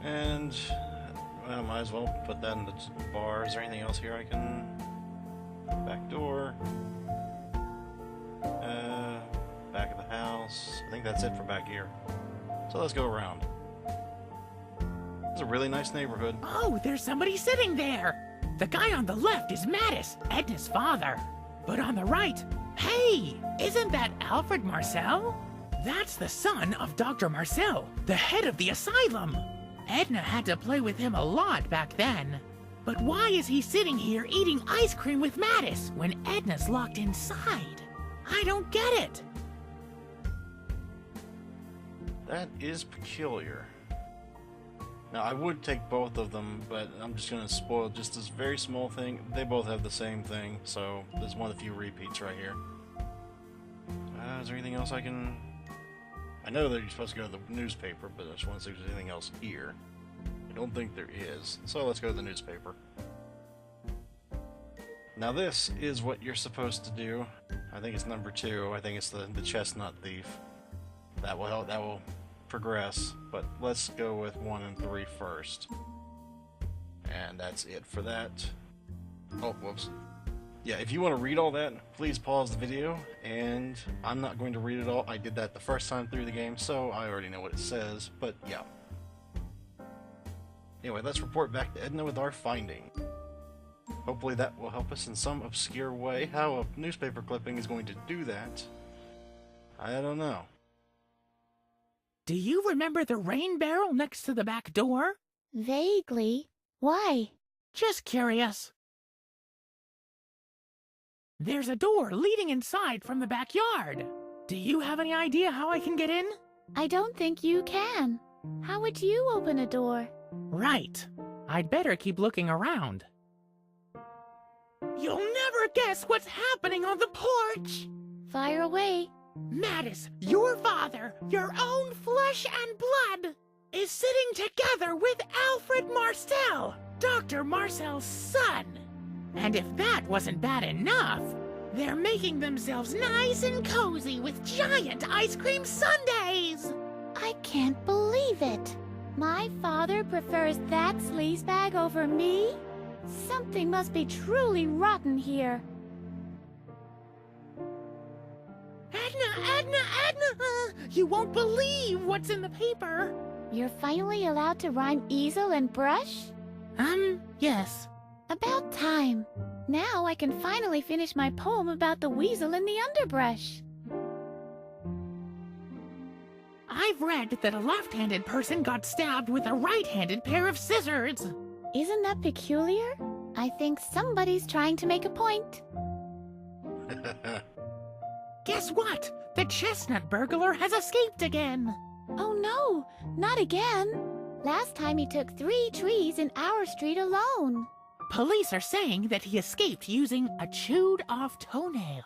And I might as well put that in the bar. Is there anything else here I can... Back door. Back of the house. I think that's it for back here. So let's go around. It's a really nice neighborhood. Oh, there's somebody sitting there. The guy on the left is Mattis, Edna's father. But on the right, hey, isn't that Alfred Marcel? That's the son of Dr. Marcel, the head of the asylum. Edna had to play with him a lot back then. But why is he sitting here eating ice cream with Mattis when Edna's locked inside? I don't get it. That is peculiar. Now, I would take both of them, but I'm just going to spoil just this very small thing. They both have the same thing, so there's one of the few repeats right here. Is there anything else I can... I know that you're supposed to go to the newspaper, but I just want to see if there's anything else here. I don't think there is, so let's go to the newspaper. Now this is what you're supposed to do. I think it's number 2. I think it's the chestnut thief. That will help, that will progress, but let's go with 1 and 3 first. And that's it for that. Oh, whoops. Yeah, if you want to read all that, please pause the video, and I'm not going to read it all. I did that the first time through the game, so I already know what it says, but yeah. Anyway, let's report back to Edna with our finding. Hopefully that will help us in some obscure way. How a newspaper clipping is going to do that, I don't know. Do you remember the rain barrel next to the back door? Vaguely. Why? Just curious. There's a door leading inside from the backyard. Do you have any idea how I can get in? I don't think you can. How would you open a door? Right. I'd better keep looking around. You'll never guess what's happening on the porch! Fire away. Mattis, your father, your own flesh and blood, is sitting together with Alfred Marcel, Dr. Marcel's son. And if that wasn't bad enough, they're making themselves nice and cozy with giant ice cream sundaes! I can't believe it. My father prefers that sleazebag over me? Something must be truly rotten here. Edna! You won't believe what's in the paper! You're finally allowed to rhyme easel and brush? Yes. About time. Now I can finally finish my poem about the weasel in the underbrush. I've read that a left-handed person got stabbed with a right-handed pair of scissors. Isn't that peculiar? I think somebody's trying to make a point. Guess what? The chestnut burglar has escaped again. Oh no, not again. Last time he took 3 trees in our street alone. Police are saying that he escaped using a chewed-off toenail.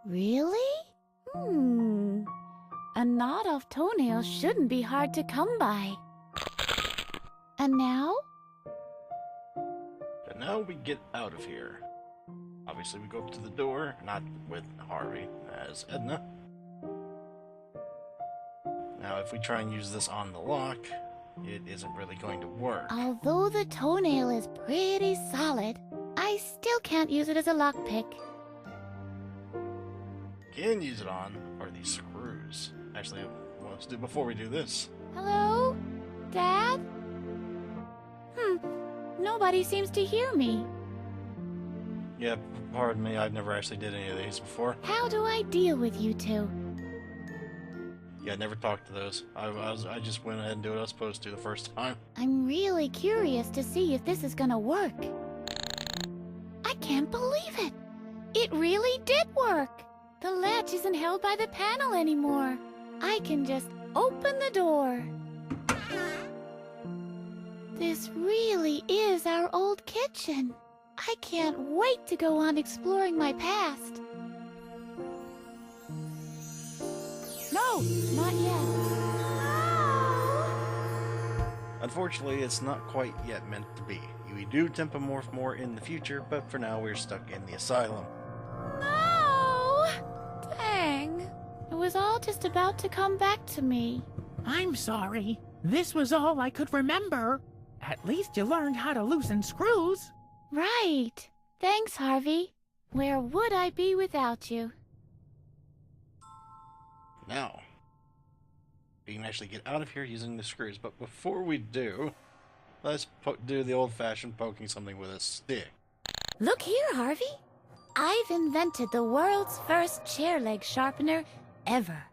Really? A gnawed-off toenail shouldn't be hard to come by. And now? And now we get out of here. Obviously we go up to the door, not with Harvey, as Edna. Now if we try and use this on the lock, it isn't really going to work. Although the toenail is pretty solid, I still can't use it as a lockpick. Can use it on are these screws. Actually, what let's do before we do this. Hello? Dad? Nobody seems to hear me. Yeah, pardon me, I've never actually did any of these before. How do I deal with you two? Yeah, I never talked to those. I just went ahead and did what I was supposed to the first time. I'm really curious to see if this is gonna work. I can't believe it! It really did work! The latch isn't held by the panel anymore. I can just open the door. This really is our old kitchen. I can't wait to go on exploring my past. No, not yet. Unfortunately, it's not quite yet meant to be. We do tempomorph more in the future, but for now we're stuck in the asylum. No! Dang. It was all just about to come back to me. I'm sorry. This was all I could remember. At least you learned how to loosen screws. Right. Thanks, Harvey. Where would I be without you? Now, we can actually get out of here using the screws. But before we do, let's do the old-fashioned poking something with a stick. Look here, Harvey. I've invented the world's first chair leg sharpener ever.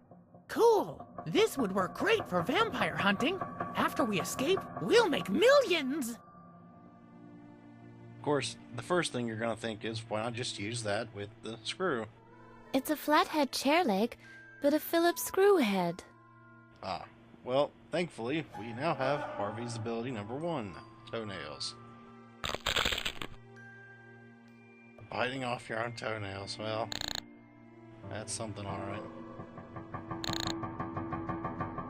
Cool. This would work great for vampire hunting. After we escape, we'll make millions. Of course, the first thing you're going to think is, why not just use that with the screw? It's a flathead chair leg, but a Phillips screw head. Ah, well, thankfully, we now have Harvey's ability number 1, toenails. Biting off your own toenails, well, that's something alright.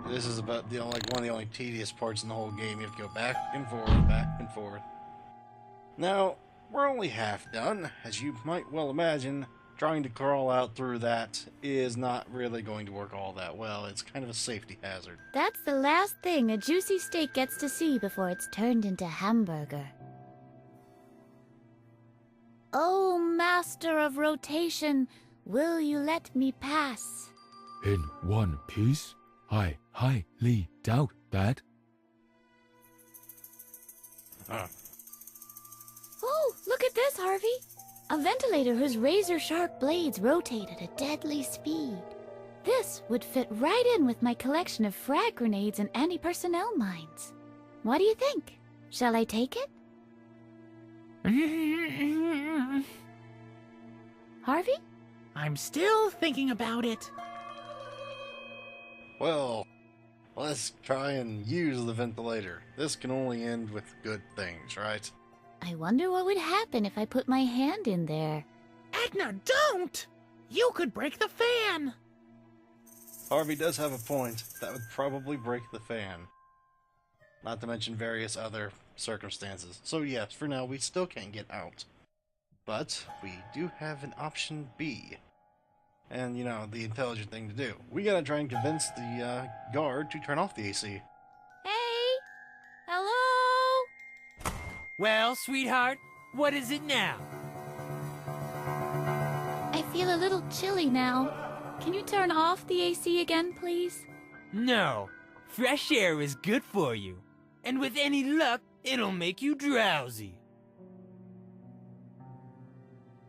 This is about one of the only tedious parts in the whole game. You have to go back and forth, back and forth. Now, we're only half done. As you might well imagine, trying to crawl out through that is not really going to work all that well. It's kind of a safety hazard. That's the last thing a juicy steak gets to see before it's turned into hamburger. Oh, master of rotation, will you let me pass? In one piece? I highly doubt that. Oh, look at this, Harvey. A ventilator whose razor-sharp blades rotate at a deadly speed. This would fit right in with my collection of frag grenades and anti-personnel mines. What do you think? Shall I take it? Harvey? I'm still thinking about it. Well, let's try and use the ventilator. This can only end with good things, right? I wonder what would happen if I put my hand in there. Edna, don't! You could break the fan. Harvey does have a point. That would probably break the fan. Not to mention various other circumstances. So yes, for now, we still can't get out. But we do have an option B. And, you know, the intelligent thing to do. We gotta try and convince the guard to turn off the AC. Hey! Hello? Well, sweetheart, what is it now? I feel a little chilly now. Can you turn off the AC again, please? No, fresh air is good for you. And with any luck, it'll make you drowsy.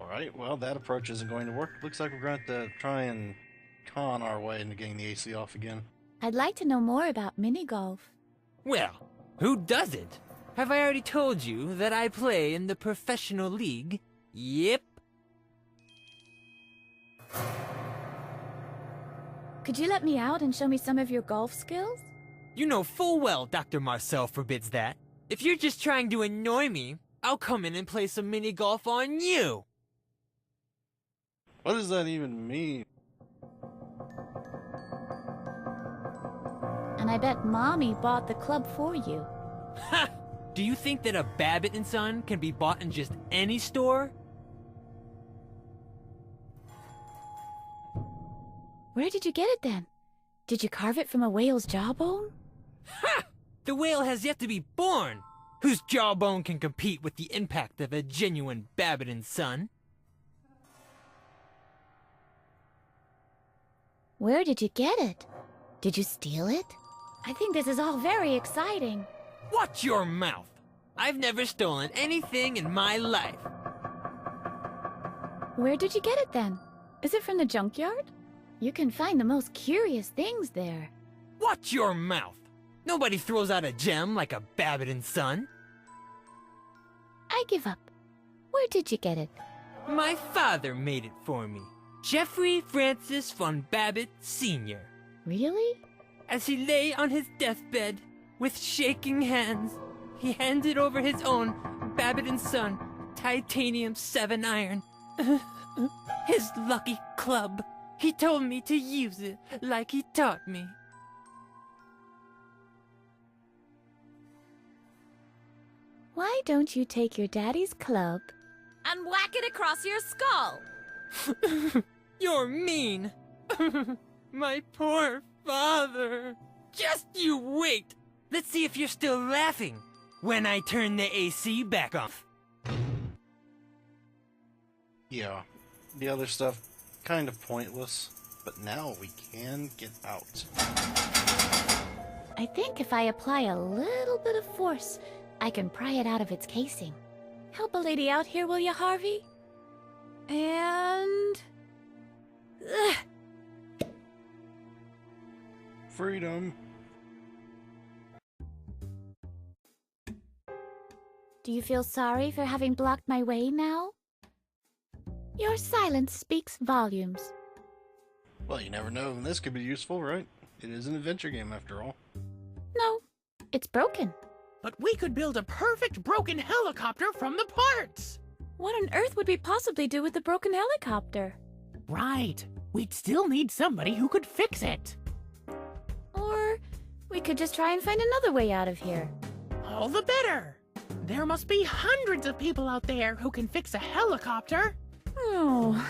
Alright, well, that approach isn't going to work. Looks like we're going to have to try and con our way into getting the AC off again. I'd like to know more about mini-golf. Well, who doesn't? Have I already told you that I play in the professional league? Yep. Could you let me out and show me some of your golf skills? You know full well Dr. Marcel forbids that. If you're just trying to annoy me, I'll come in and play some mini-golf on you. What does that even mean? And I bet Mommy bought the club for you. Ha! Do you think that a Babbitt & Son can be bought in just any store? Where did you get it then? Did you carve it from a whale's jawbone? Ha! The whale has yet to be born! Whose jawbone can compete with the impact of a genuine Babbitt & Son? Where did you get it? Did you steal it? I think this is all very exciting. Watch your mouth! I've never stolen anything in my life. Where did you get it then? Is it from the junkyard? You can find the most curious things there. Watch your mouth! Nobody throws out a gem like a Babbitt & Son. I give up. Where did you get it? My father made it for me. Jeffrey Francis von Babbitt Sr. Really? As he lay on his deathbed, with shaking hands, he handed over his own Babbitt & Son titanium 7 iron. His lucky club. He told me to use it like he taught me. Why don't you take your daddy's club and whack it across your skull? You're mean. My poor father. Just you wait. Let's see if you're still laughing when I turn the AC back off. Yeah, the other stuff, kind of pointless, but now we can get out. I think if I apply a little bit of force, I can pry it out of its casing. Help a lady out here, will you, Harvey? And... Ugh. Freedom. Do you feel sorry for having blocked my way now? Your silence speaks volumes. Well, you never know, and this could be useful, right? It is an adventure game after all. No, it's broken. But we could build a perfect broken helicopter from the parts! What on earth would we possibly do with the broken helicopter? Right. We'd still need somebody who could fix it. Or we could just try and find another way out of here. All the better. There must be hundreds of people out there who can fix a helicopter. Oh.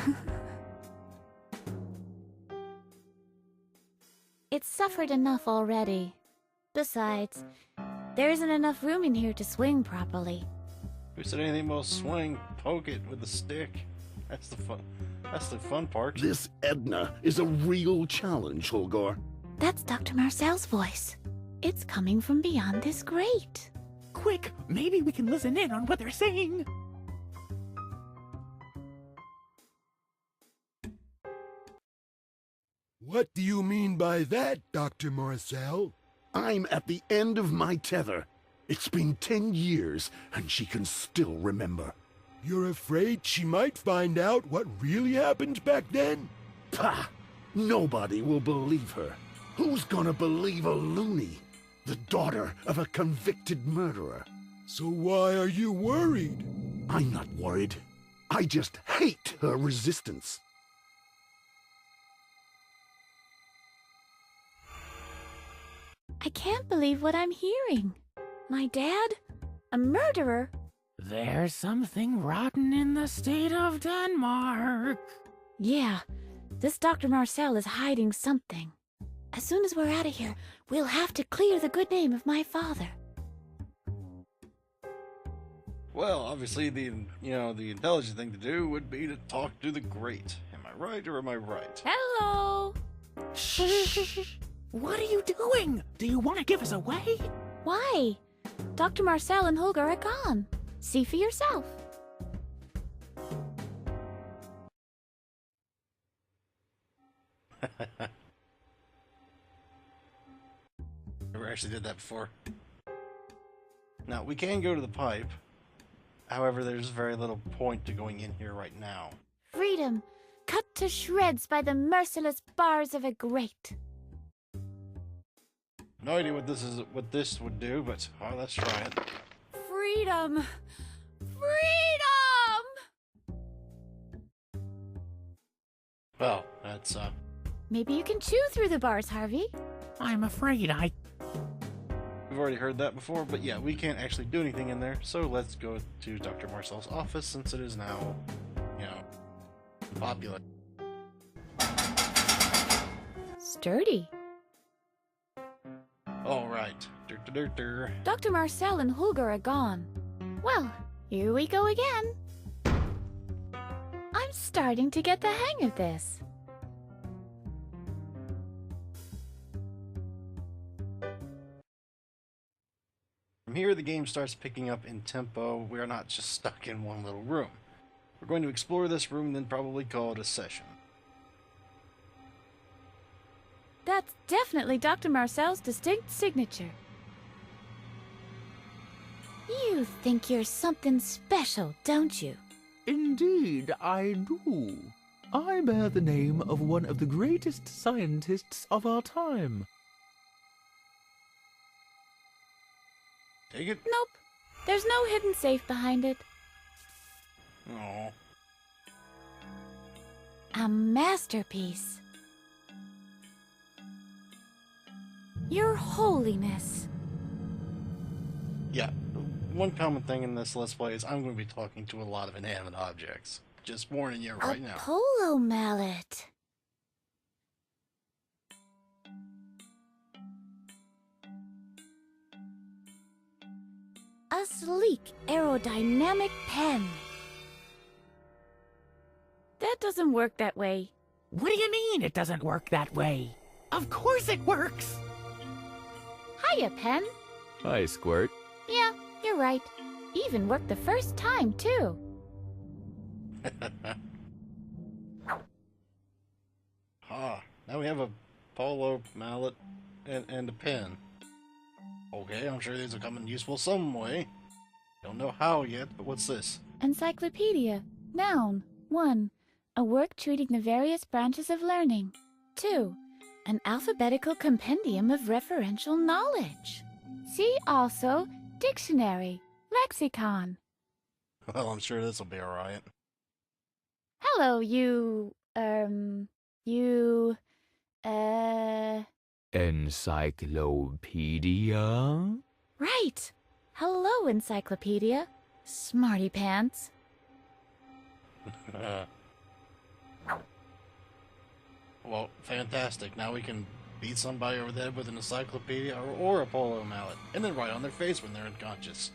It's suffered enough already. Besides, there isn't enough room in here to swing properly. Who said anything about swing? Poke it with a stick. That's the fun part. This Edna is a real challenge, Holgar. That's Dr. Marcel's voice. It's coming from beyond this grate. Quick, maybe we can listen in on what they're saying. What do you mean by that, Dr. Marcel? I'm at the end of my tether. It's been 10 years, and she can still remember. You're afraid she might find out what really happened back then? Pah! Nobody will believe her. Who's gonna believe a loony? The daughter of a convicted murderer. So why are you worried? I'm not worried. I just hate her resistance. I can't believe what I'm hearing. My dad? A murderer? There's something rotten in the state of Denmark. Yeah, this Dr. Marcel is hiding something. As soon as we're out of here, we'll have to clear the good name of my father. Well, obviously the intelligent thing to do would be to talk to the great. Am I right or am I right? Hello! Shh! What are you doing? Do you want to give us away? Why? Dr. Marcel and Holger are gone. See for yourself. Never actually did that before. Now, we can go to the pipe. However, there's very little point to going in here right now. Freedom, cut to shreds by the merciless bars of a grate. No idea what this would do, but let's try it. Freedom! Freedom! Well, that's Maybe you can chew through the bars, Harvey. I'm afraid we've already heard that before, but yeah, we can't actually do anything in there, so let's go to Dr. Marcel's office since it is now, popular. Sturdy. All right. Dr. Marcel and Holger are gone. Well, here we go again. I'm starting to get the hang of this. From here, the game starts picking up in tempo. We are not just stuck in one little room. We're going to explore this room and then probably call it a session. That's definitely Dr. Marcel's distinct signature. You think you're something special, don't you? Indeed, I do. I bear the name of one of the greatest scientists of our time. Take it? Nope. There's no hidden safe behind it. Oh. A masterpiece. Your Holiness. Yeah. One common thing in this Let's Play is I'm going to be talking to a lot of inanimate objects. Just warning you right now. A polo mallet. A sleek, aerodynamic pen. That doesn't work that way. What do you mean it doesn't work that way? Of course it works! Hiya, pen. Hi, Squirt. Yeah, you're right. Even worked the first time, too. Now we have a polo mallet and a pen. Okay, I'm sure these will come in useful some way. Don't know how yet, but what's this? Encyclopedia. Noun. 1. A work treating the various branches of learning. 2. An alphabetical compendium of referential knowledge. See also dictionary, lexicon. Well, I'm sure this will be alright. Hello, you... Encyclopedia? Right. Hello, Encyclopedia. Smarty pants. Well, fantastic. Now we can beat somebody over the head with an encyclopedia or a polo mallet, and then write on their face when they're unconscious.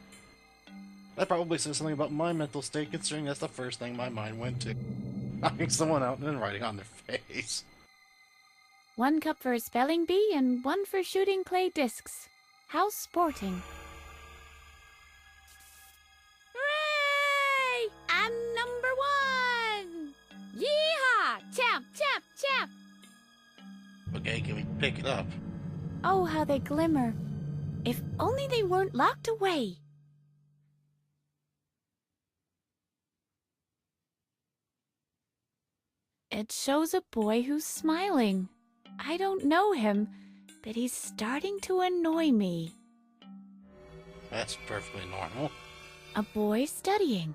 That probably says something about my mental state, considering that's the first thing my mind went to. Knocking someone out and then writing on their face. 1 cup for a spelling bee and 1 for shooting clay discs. How sporting. Hooray! I'm number 1! Yeehaw! Champ, champ, champ! Okay, can we pick it up? Oh, how they glimmer. If only they weren't locked away. It shows a boy who's smiling. I don't know him, but he's starting to annoy me. That's perfectly normal. A boy studying.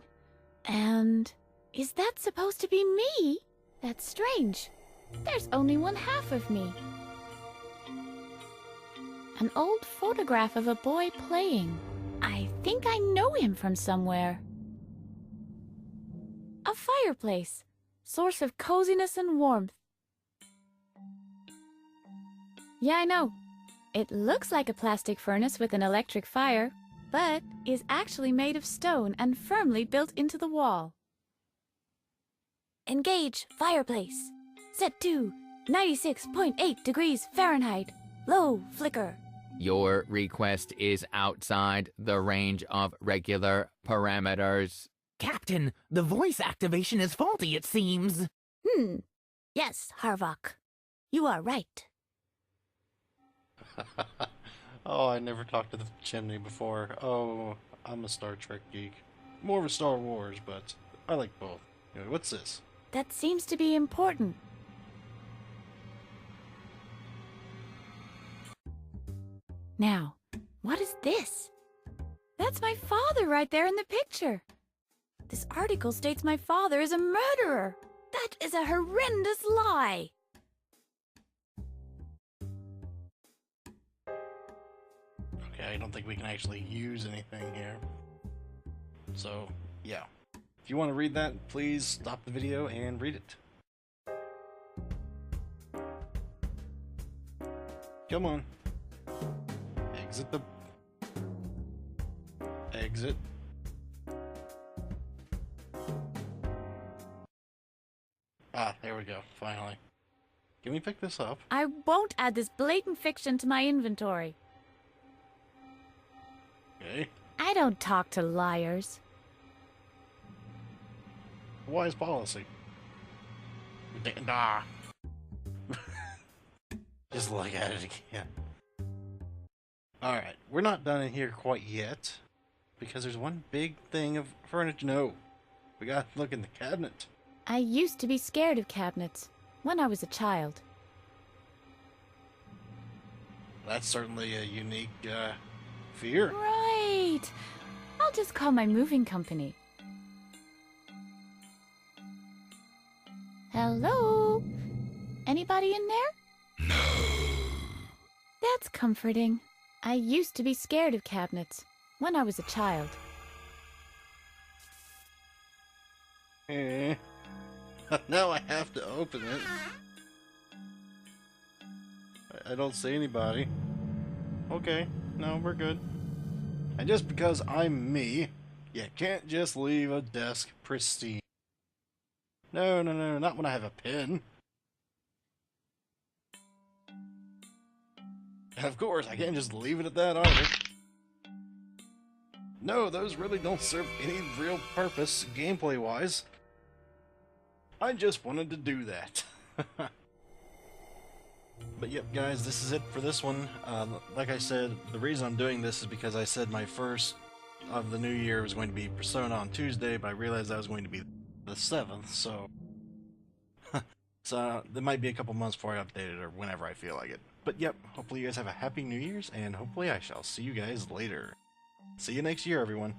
And is that supposed to be me? That's strange. There's only 1/2 of me. An old photograph of a boy playing. I think I know him from somewhere. A fireplace. Source of coziness and warmth. Yeah, I know. It looks like a plastic furnace with an electric fire, but is actually made of stone and firmly built into the wall. Engage fireplace. Set to 96.8 degrees Fahrenheit. Low flicker. Your request is outside the range of regular parameters. Captain, the voice activation is faulty, it seems. Yes, Harvok. You are right. Oh, I never talked to the chimney before. Oh, I'm a Star Trek geek. More of a Star Wars, but I like both. Anyway, what's this? That seems to be important. Now, what is this? That's my father right there in the picture. This article states my father is a murderer. That is a horrendous lie. Okay, I don't think we can actually use anything here. So, yeah. If you want to read that, please stop the video and read it. Come on. Exit the... Exit. Ah, there we go, finally. Can we pick this up? I won't add this blatant fiction to my inventory. Okay. I don't talk to liars. Wise policy. Nah. Just look at it again. Alright, we're not done in here quite yet. Because there's one big thing of furniture. No. We gotta look in the cabinet. I used to be scared of cabinets when I was a child. That's certainly a unique, fear. Right. I'll just call my moving company. Hello? Anybody in there? No. That's comforting. I used to be scared of cabinets when I was a child. Eh. Now I have to open it. I don't see anybody. Okay, no, we're good. And just because I'm me, you can't just leave a desk pristine. No, no, no, not when I have a pen. And of course, I can't just leave it at that either. No, those really don't serve any real purpose, gameplay-wise. I just wanted to do that. But yep, guys, this is it for this one. Like I said, the reason I'm doing this is because I said my first of the new year was going to be Persona on Tuesday, but I realized that was going to be the 7th, so... so there might be a couple months before I update it, or whenever I feel like it. But yep, hopefully you guys have a happy New Year's, and hopefully I shall see you guys later. See you next year, everyone.